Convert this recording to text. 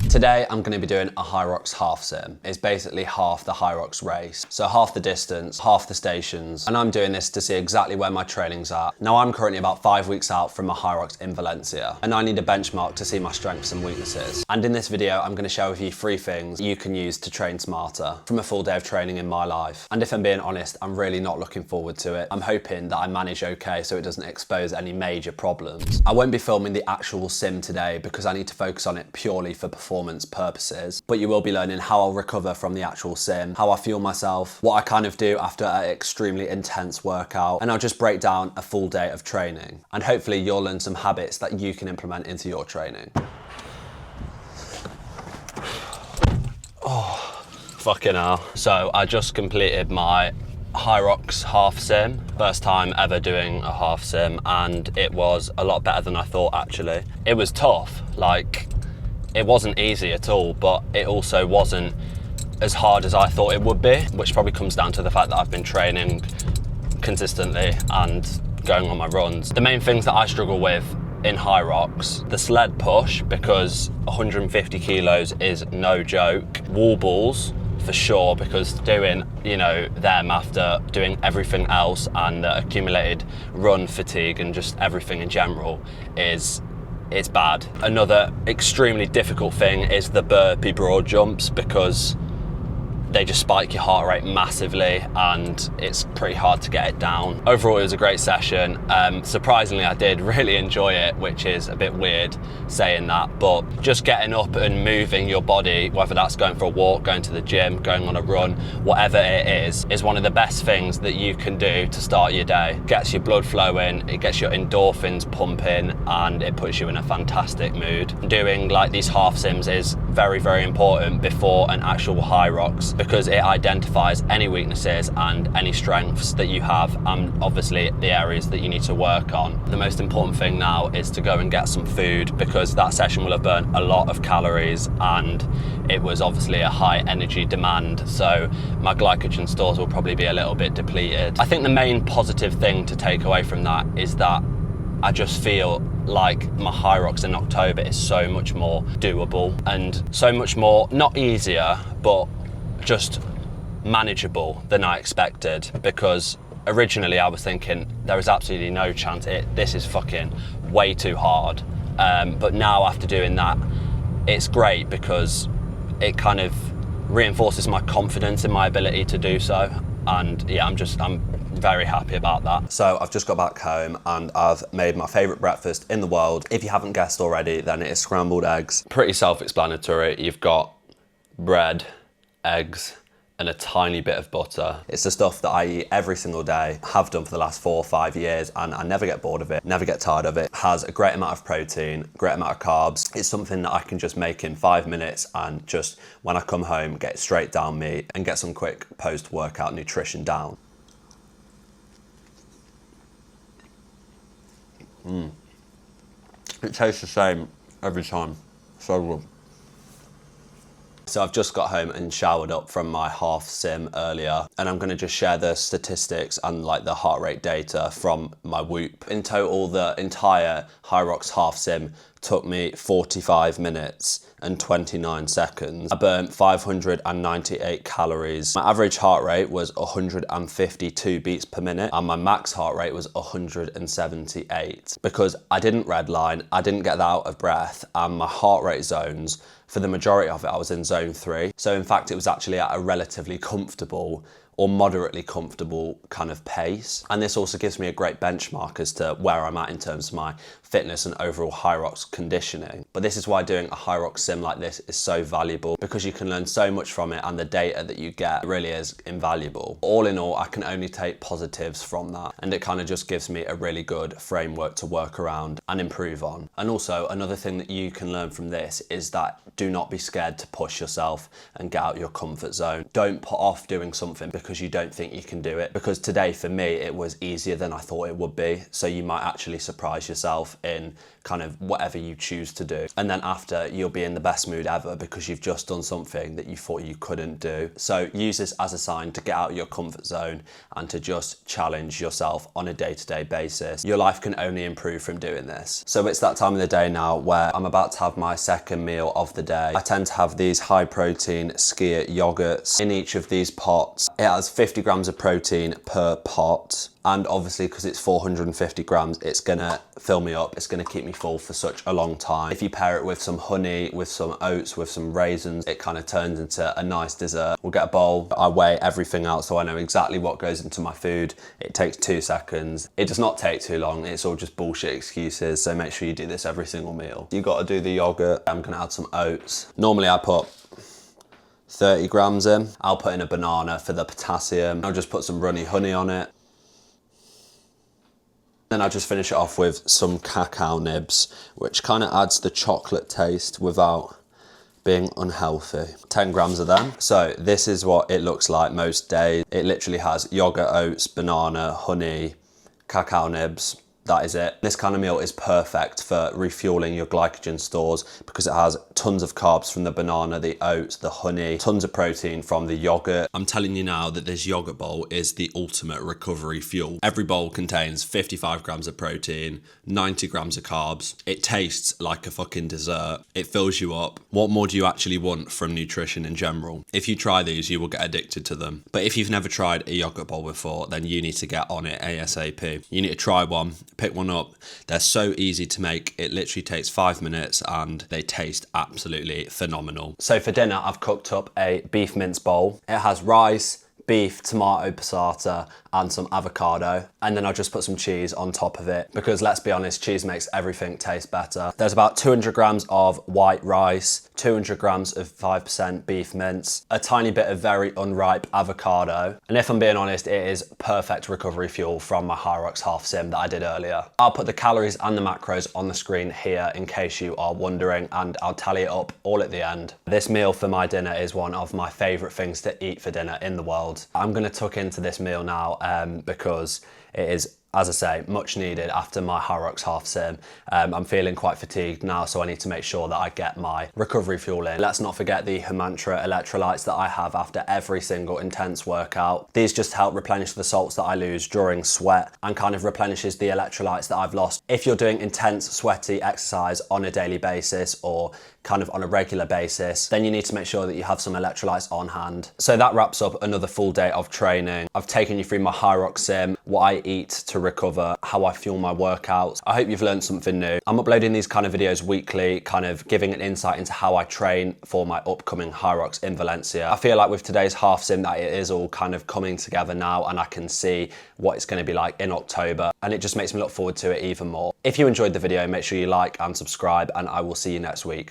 Today I'm going to be doing a Hyrox half sim. It's basically half the Hyrox race. So half the distance, half the stations, and I'm doing this to see exactly where my training's at. Now I'm currently about 5 weeks out from my Hyrox in Valencia, and I need a benchmark to see my strengths and weaknesses. And in this video I'm going to share with you 3 things you can use to train smarter from a full day of training in my life. And if I'm being honest, I'm really not looking forward to it. I'm hoping that I manage okay so it doesn't expose any major problems. I won't be filming the actual sim today because I need to focus on it purely for performance purposes, but you will be learning how I'll recover from the actual sim, how I fuel myself, what I kind of do after an extremely intense workout, and I'll just break down a full day of training. And hopefully you'll learn some habits that you can implement into your training. Oh, fucking hell. So I just completed my Hyrox half sim, first time ever doing a half sim, and it was a lot better than I thought actually. It was tough, like it wasn't easy at all, but it also wasn't as hard as I thought it would be, which probably comes down to the fact that I've been training consistently and going on my runs. The main things that I struggle with in Hyrox, the sled push, because 150 kilos is no joke. Wall balls, for sure, because doing, them after doing everything else and the accumulated run fatigue and just everything in general it's bad. Another extremely difficult thing is the burpee broad jumps, because they just spike your heart rate massively and it's pretty hard to get it down. Overall, it was a great session. Surprisingly, I did really enjoy it, which is a bit weird saying that, but just getting up and moving your body, whether that's going for a walk, going to the gym, going on a run, whatever it is one of the best things that you can do to start your day. It gets your blood flowing, it gets your endorphins pumping, and it puts you in a fantastic mood. Doing like these half sims is very, very important before an actual Hyrox, because it identifies any weaknesses and any strengths that you have, and obviously the areas that you need to work on. The most important thing now is to go and get some food, because that session will have burnt a lot of calories and it was obviously a high energy demand, so my glycogen stores will probably be a little bit depleted. I think the main positive thing to take away from that is that I just feel like my Hyrox in October is so much more doable and so much more, not easier, but just manageable than I expected, because originally I was thinking there is absolutely no chance, this is fucking way too hard. But now after doing that, it's great because it kind of reinforces my confidence in my ability to do so. And yeah, I'm very happy about that. So I've just got back home and I've made my favorite breakfast in the world. If you haven't guessed already, then it is scrambled eggs. Pretty self-explanatory. You've got bread, eggs, and a tiny bit of butter. It's the stuff that I eat every single day, have done for the last 4 or 5 years, and I never get bored of it, never get tired of it. It has a great amount of protein, great amount of carbs. It's something that I can just make in 5 minutes and just, when I come home, get it straight down me and get some quick post-workout nutrition down. It tastes the same every time, so good. So I've just got home and showered up from my half sim earlier, and I'm going to just share the statistics and like the heart rate data from my Whoop. In total, the entire Hyrox half sim took me 45 minutes and 29 seconds. I burnt 598 calories. My average heart rate was 152 beats per minute, and my max heart rate was 178. Because I didn't redline, I didn't get out of breath, and my heart rate zones, for the majority of it, I was in zone 3. So in fact, it was actually at a relatively comfortable or moderately comfortable kind of pace. And this also gives me a great benchmark as to where I'm at in terms of my fitness and overall Hyrox conditioning. But this is why doing a Hyrox sim like this is so valuable, because you can learn so much from it, and the data that you get really is invaluable. All in all, I can only take positives from that, and it kind of just gives me a really good framework to work around and improve on. And also another thing that you can learn from this is that do not be scared to push yourself and get out your comfort zone. Don't put off doing something because because you don't think you can do it. Because today for me, it was easier than I thought it would be. So you might actually surprise yourself in kind of whatever you choose to do. And then after, you'll be in the best mood ever because you've just done something that you thought you couldn't do. So use this as a sign to get out of your comfort zone and to just challenge yourself on a day-to-day basis. Your life can only improve from doing this. So it's that time of the day now where I'm about to have my second meal of the day. I tend to have these high protein skyr yogurts. In each of these pots, it has 50 grams of protein per pot. And obviously, because it's 450 grams, it's gonna fill me up. It's gonna keep me full for such a long time. If you pair it with some honey, with some oats, with some raisins, it kind of turns into a nice dessert. We'll get a bowl. I weigh everything out so I know exactly what goes into my food. It takes 2 seconds. It does not take too long. It's all just bullshit excuses. So make sure you do this every single meal. You gotta do the yogurt. I'm gonna add some oats. Normally I put 30 grams in. I'll put in a banana for the potassium. I'll just put some runny honey on it. Then I just finish it off with some cacao nibs, which kind of adds the chocolate taste without being unhealthy. 10 grams of them. So this is what it looks like most days. It literally has yogurt, oats, banana, honey, cacao nibs. That is it. This kind of meal is perfect for refueling your glycogen stores because it has tons of carbs from the banana, the oats, the honey, tons of protein from the yogurt. I'm telling you now that this yogurt bowl is the ultimate recovery fuel. Every bowl contains 55 grams of protein, 90 grams of carbs. It tastes like a fucking dessert. It fills you up. What more do you actually want from nutrition in general? If you try these, you will get addicted to them. But if you've never tried a yogurt bowl before, then you need to get on it ASAP. You need to try one. Pick one up. They're so easy to make. It literally takes 5 minutes and they taste absolutely phenomenal. So for dinner, I've cooked up a beef mince bowl. It has rice, beef, tomato passata, and some avocado. And then I'll just put some cheese on top of it because let's be honest, cheese makes everything taste better. There's about 200 grams of white rice, 200 grams of 5% beef mince, a tiny bit of very unripe avocado. And if I'm being honest, it is perfect recovery fuel from my Hyrox half sim that I did earlier. I'll put the calories and the macros on the screen here in case you are wondering, and I'll tally it up all at the end. This meal for my dinner is one of my favorite things to eat for dinner in the world. I'm gonna tuck into this meal now because it is, as I say, much needed after my Hyrox half sim. I'm feeling quite fatigued now, so I need to make sure that I get my recovery fuel in. Let's not forget the Himantra electrolytes that I have after every single intense workout. These just help replenish the salts that I lose during sweat and kind of replenishes the electrolytes that I've lost. If you're doing intense sweaty exercise on a daily basis or kind of on a regular basis, then you need to make sure that you have some electrolytes on hand. So that wraps up another full day of training. I've taken you through my Hyrox sim, what I eat to recover, how I fuel my workouts. I hope you've learned something new. I'm uploading these kind of videos weekly, kind of giving an insight into how I train for my upcoming Hyrox in Valencia. I feel like with today's half sim that it is all kind of coming together now and I can see what it's going to be like in October, and it just makes me look forward to it even more. If you enjoyed the video, make sure you like and subscribe, and I will see you next week.